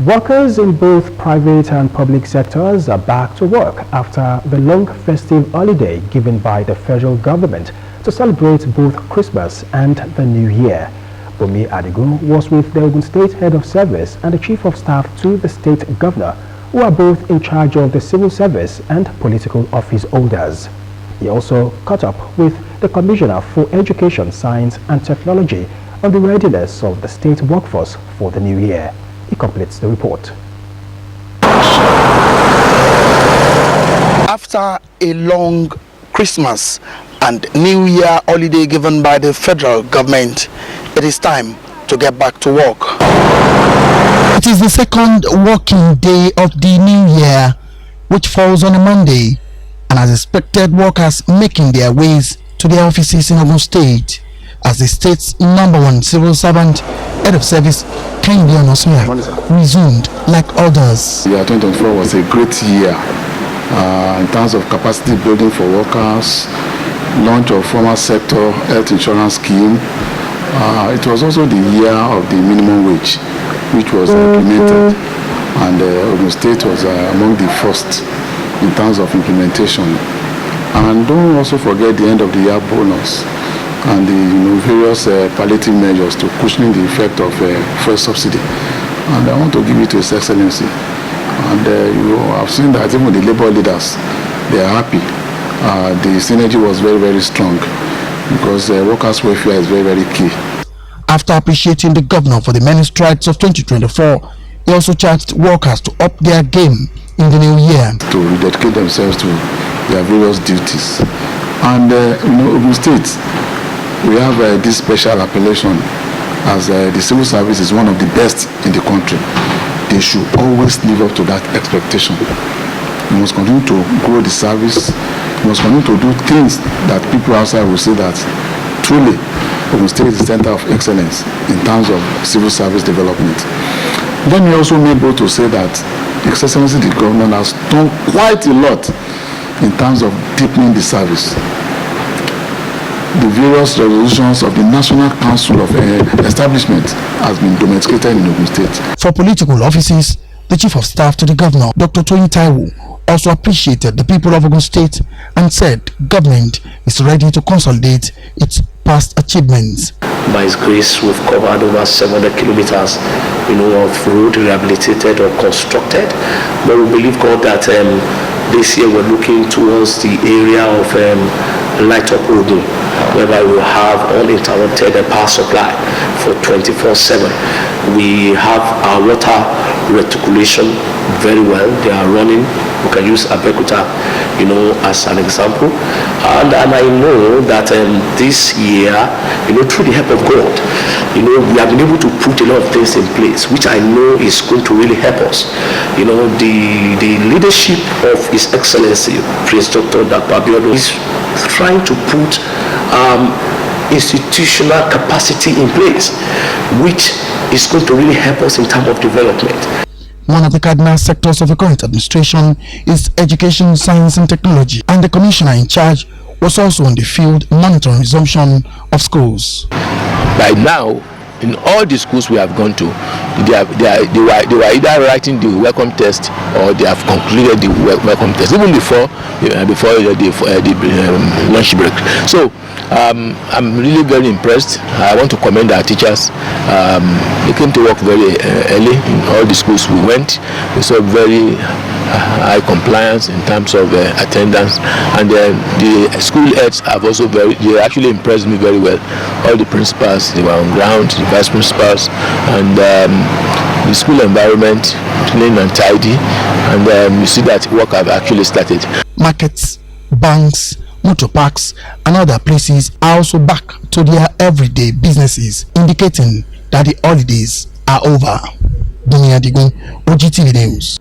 Workers in both private and public sectors are back to work after the long festive holiday given by the federal government to celebrate both Christmas and the New Year. Bumi Adigun was with the Ogun State Head of Service and the Chief of Staff to the State Governor, who are both in charge of the civil service and political office holders. He also caught up with the Commissioner for Education, Science and Technology on the readiness of the state workforce for the new year. He completes the report. After a long Christmas and New Year holiday given by the federal government, it is time to get back to work. It is the second working day of the new year, which falls on a Monday, and as expected, workers making their ways to their offices in Ogun State as the state's #1 civil servant, Head of Service, resumed like others. The year 2024 was a great year in terms of capacity building for workers, launch of formal sector health insurance scheme. It was also the year of the minimum wage, which was implemented, and Ogun State was among the first in terms of implementation. And don't also forget the end of the year bonus and the various palliative measures to cushion the effect of fuel subsidy. And I want to give it to His Excellency. And you have seen that even the labor leaders, they are happy. The synergy was very, very strong because workers' welfare is very, very key. After appreciating the governor for the many strides of 2024, he also charged workers to up their game in the new year. To rededicate themselves to their various duties. And Ogun State, we have this special appellation as the civil service is one of the best in the country. They should always live up to that expectation. We must continue to grow the service. We must continue to do things that people outside will say that truly Ogun State is the center of excellence in terms of civil service development. Then we also made bold to say that His Excellency the Governor has done quite a lot in terms of deepening the service. The various resolutions of the National Council of Establishment has been domesticated in Ogun State. For political offices, the Chief of Staff to the Governor, Dr. Toyin Taiwo, also appreciated the people of Ogun State and said government is ready to consolidate its past achievements. By His grace, we've covered over 700 kilometers, of road rehabilitated or constructed. But we believe, God, that this year we're looking towards the area of light up OGUN, whereby we will have uninterrupted power supply for 24/7. We have our water reticulation very well. They are running. We can use Abekuta, as an example. And I know that this year, through the help of God, we have been able to put a lot of things in place, which I know is going to really help us. The leadership of His Excellency, Prince Dr. Abiodun, is trying to put institutional capacity in place, which is going to really help us in terms of development. One of the cardinal sectors of the current administration is education, science and technology, and the commissioner in charge was also on the field monitoring resumption of schools. By now, in all the schools we have gone to, they were either writing the welcome test or they have concluded the welcome test even before the lunch break. So I'm really very impressed. I want to commend our teachers. They came to work very early in all the schools we went. We saw very high compliance in terms of attendance, and the school heads have also they actually impressed me very well. All the principals, they were on ground, the vice principals, and the school environment clean and tidy, and you see that work have actually started. Markets, banks, motor parks and other places are also back to their everyday businesses, indicating that the holidays are over. Bumi Adigun, OGTV News.